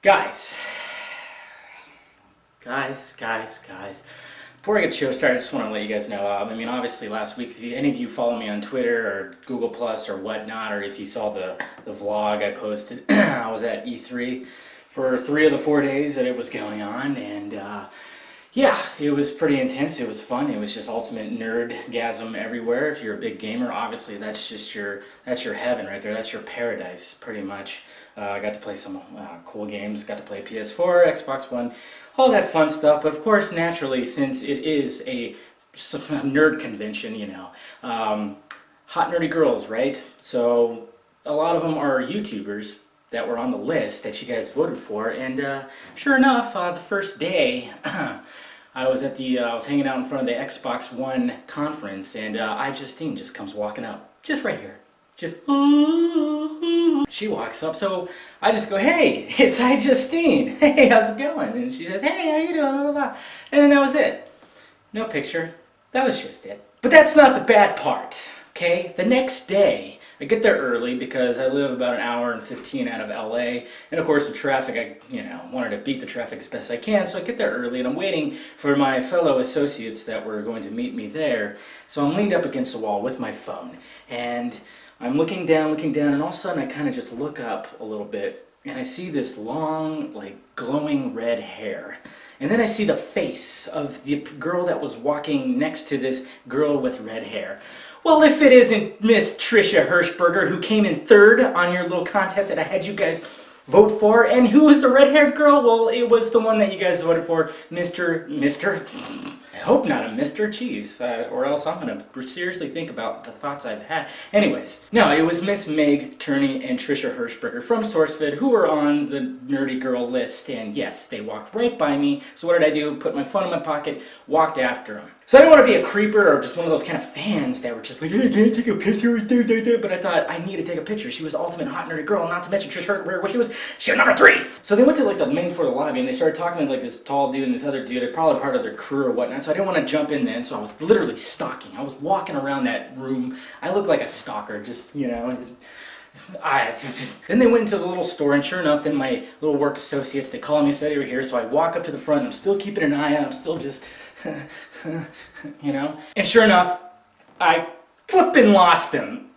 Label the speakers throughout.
Speaker 1: Guys. Before I get the show started, I just want to let you guys know, obviously last week, if any of you follow me on Twitter or Google Plus or whatnot, or if you saw the vlog I posted, I was at E3 for 3 of the 4 days that it was going on, and yeah, it was pretty intense. It was fun. It was just ultimate nerdgasm everywhere. If you're a big gamer, obviously that's your heaven right there. That's your paradise, pretty much. I got to play some cool games. Got to play PS4, Xbox One, all that fun stuff. But of course, naturally, since it is a nerd convention, hot nerdy girls, right? So a lot of them are YouTubers that were on the list that you guys voted for, and sure enough, the first day I was hanging out in front of the Xbox One conference, and at&t just comes walking up, just right here, she walks up, so I just go, "Hey, it's at&t. Hey, how's it going?" And she says, "Hey, how you doing?" Blah, blah, blah. And then that was it. No picture. That was just it. But that's not the bad part. Okay, the next day, I get there early because I live about an hour and 15 out of LA, and of course with traffic, I wanted to beat the traffic as best I can, so I get there early and I'm waiting for my fellow associates that were going to meet me there. So I'm leaned up against the wall with my phone, and I'm looking down, and all of a sudden I kind of just look up a little bit, and I see this long, glowing red hair. And then I see the face of the girl that was walking next to this girl with red hair. Well, if it isn't Miss Trisha Hirschberger, who came in third on your little contest that I had you guys vote for, and who was the red-haired girl? Well, it was the one that you guys voted for, Mr. I hope not a Mr. Cheese, or else I'm going to seriously think about the thoughts I've had. Anyways, no, it was Miss Meg Turney and Trisha Hirschberger from SourceFed, who were on the nerdy girl list, and yes, they walked right by me. So what did I do? Put my phone in my pocket, walked after them. So I didn't want to be a creeper or just one of those kind of fans that were just like, "Hey, can I take a picture with you?" But I thought I need to take a picture. She was the ultimate hot nerdy girl, not to mention Trish Hirschberger. She was number 3. So they went to the main floor of the lobby, and they started talking to this tall dude and this other dude, probably part of their crew or whatnot. So I didn't want to jump in then, so I was literally stalking. I was walking around that room. I looked like a stalker, Then they went into the little store, and sure enough, then my little work associates, they called me and said they were here, so I walk up to the front, and I'm still keeping an eye out, I'm still just, And sure enough, I flippin' lost them.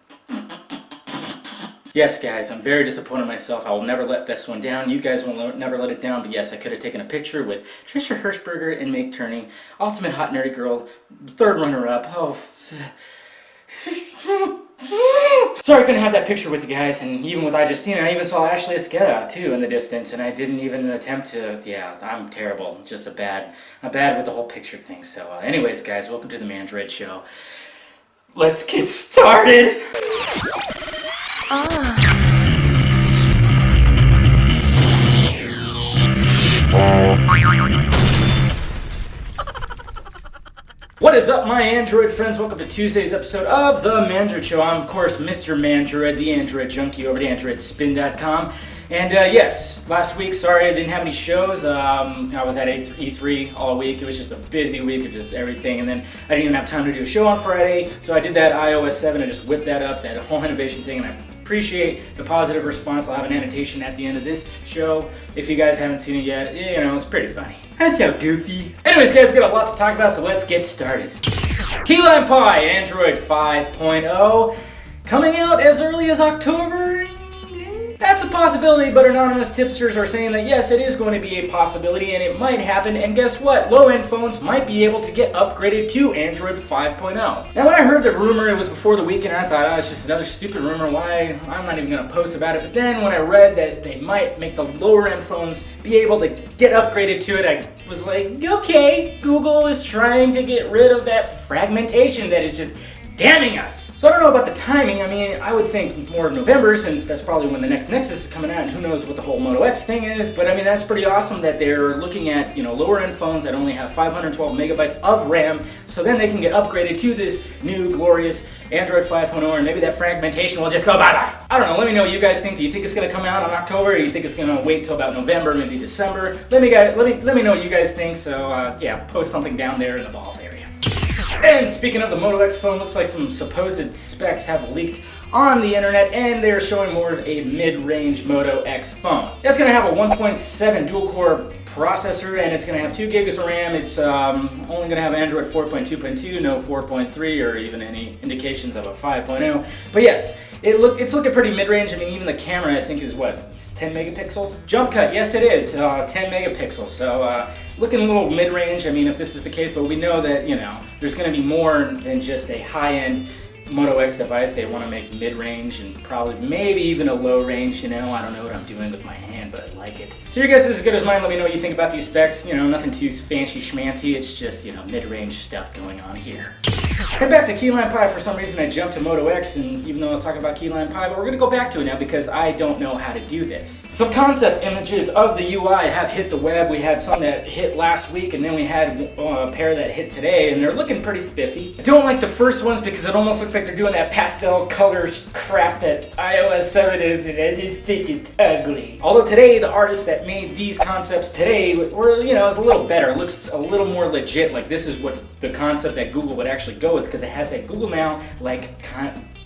Speaker 1: Yes, guys, I'm very disappointed in myself. I will never let this one down. You guys will never let it down. But yes, I could have taken a picture with Trisha Hirschberger and Meg Turney, ultimate hot nerdy girl, third runner-up. Oh, sorry I couldn't have that picture with you guys. And even with at&t, I even saw Ashley Esqueda too in the distance, and I didn't even attempt to. Yeah, I'm terrible. Just I'm bad with the whole picture thing. So, anyways, guys, welcome to the Mandroid Show. Let's get started. What is up, my Android friends? Welcome to Tuesday's episode of the Mandroid Show. I'm, of course, Mr. Mandroid, the Android junkie over at AndroidSPIN.com. And yes, last week, sorry I didn't have any shows. I was at E3 all week. It was just a busy week of just everything. And then I didn't even have time to do a show on Friday. So I did that iOS 7. I just whipped that up, that whole innovation thing. And I appreciate the positive response. I'll have an annotation at the end of this show. If you guys haven't seen it yet, it's pretty funny. That's so goofy. Anyways, guys, we got a lot to talk about, so let's get started. Key Lime Pie, Android 5.0, coming out as early as October. That's a possibility, but anonymous tipsters are saying that yes, it is going to be a possibility and it might happen, and guess what? Low-end phones might be able to get upgraded to Android 5.0. Now when I heard the rumor, it was before the weekend, and I thought, oh, it's just another stupid rumor, why? I'm not even going to post about it. But then when I read that they might make the lower-end phones be able to get upgraded to it, I was like, okay, Google is trying to get rid of that fragmentation that is just damning us. So I don't know about the timing. I would think more November, since that's probably when the next Nexus is coming out, and who knows what the whole Moto X thing is. But that's pretty awesome that they're looking at, lower end phones that only have 512 megabytes of RAM, so then they can get upgraded to this new glorious Android 5.0, or maybe that fragmentation will just go bye-bye. I don't know, let me know what you guys think. Do you think it's gonna come out in October, or do you think it's gonna wait till about November, maybe December? Let me know what you guys think, so yeah, post something down there in the balls area. And speaking of the Moto X phone, looks like some supposed specs have leaked on the internet, and they're showing more of a mid-range Moto X phone. It's going to have a 1.7 dual-core processor, and it's going to have 2 gigs of RAM. It's only going to have Android 4.2.2, no 4.3 or even any indications of a 5.0. But yes, it's looking pretty mid-range. I mean, even the camera I think is what, it's 10 megapixels? Jump cut, yes it is, 10 megapixels. So looking a little mid-range. I mean, if this is the case, but we know that, you know, there's going to be more than just a high-end Moto X device. They want to make mid-range and probably maybe even a low range, you know. I don't know what I'm doing with my hand, but I like it. So your guess is as good as mine. Let me know what you think about these specs. You know, nothing too fancy schmancy. It's just, you know, mid-range stuff going on here. And back to key lime pie. For some reason I jumped to Moto X, and even though I was talking about key lime pie, but we're gonna go back to it now because I don't know how to do this. Some concept images of the UI have hit the web. We had some that hit last week, and then we had a pair that hit today, and they're looking pretty spiffy. I don't like the first ones because it almost looks like they're doing that pastel color crap that iOS 7 is, and I just think it's ugly. Although today, the artist that made these concepts today were, you know, it's a little better. It looks a little more legit, like this is what the concept that Google would actually go with, because it has that Google Now like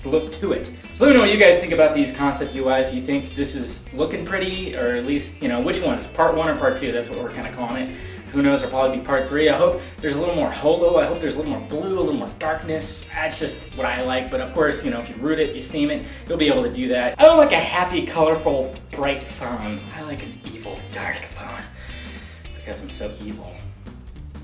Speaker 1: look to it. So let me know what you guys think about these concept UIs. You think this is looking pretty, or at least, you know, which one? Is part 1 or part 2? That's what we're kind of calling it. Who knows, there'll probably be part 3. I hope there's a little more holo. I hope there's a little more blue, a little more darkness. That's just what I like. But of course, you know, if you root it, you theme it, you'll be able to do that. I don't like a happy, colorful, bright phone. I like an evil, dark phone because I'm so evil.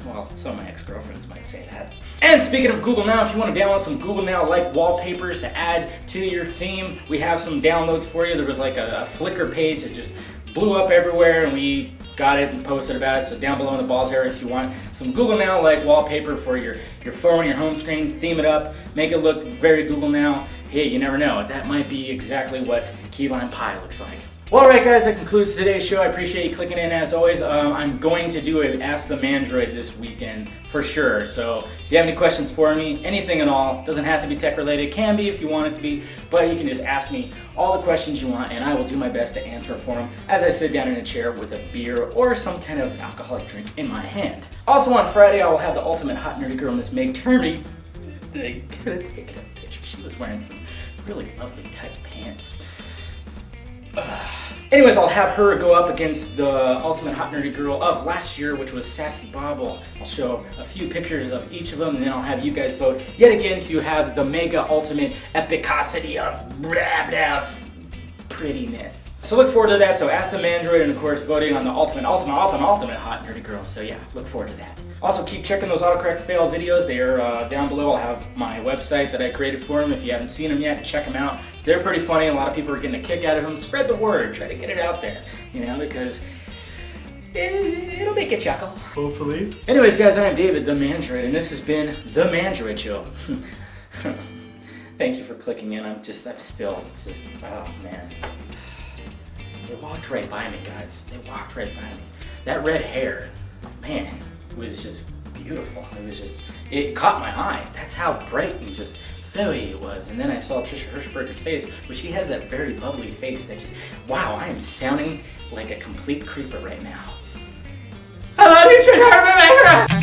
Speaker 1: Well, some of my ex-girlfriends might say that. And speaking of Google Now, if you want to download some Google Now-like wallpapers to add to your theme, we have some downloads for you. There was like a Flickr page that just blew up everywhere, and we got it and posted about it. So down below in the balls area, if you want some Google Now-like wallpaper for your phone, your home screen, theme it up, make it look very Google Now. Hey, you never know. That might be exactly what key lime pie looks like. Well, alright guys, that concludes today's show. I appreciate you clicking in as always. I'm going to do an Ask the Mandroid this weekend for sure. So if you have any questions for me, anything at all, doesn't have to be tech related, can be if you want it to be, but you can just ask me all the questions you want and I will do my best to answer for them as I sit down in a chair with a beer or some kind of alcoholic drink in my hand. Also on Friday, I will have the ultimate hot nerdy girl, Miss Meg Turnby. Take a picture. She was wearing some really lovely tight pants. Anyways, I'll have her go up against the ultimate hot nerdy girl of last year, which was Sassy Bobble. I'll show a few pictures of each of them, and then I'll have you guys vote yet again to have the mega ultimate epicosity of blah blah prettiness. So look forward to that. So Ask the Mandroid, and of course voting on the ultimate hot nerdy girl. So yeah, look forward to that. Also keep checking those autocorrect fail videos. They are down below. I'll have my website that I created for them. If you haven't seen them yet, check them out. They're pretty funny. A lot of people are getting a kick out of them. Spread the word. Try to get it out there, you know, because it'll make you chuckle.
Speaker 2: Hopefully.
Speaker 1: Anyways, guys, I am David, the Mandroid, and this has been the Mandroid Show. Thank you for clicking in. I'm still, oh man. They walked right by me, guys. They walked right by me. That red hair, man, was just beautiful. It caught my eye. That's how bright and just flowy it was. And then I saw Trisha Hirschberger's face, which she has that very bubbly face that just, wow, I am sounding like a complete creeper right now. I love you, Trisha Hirschberger!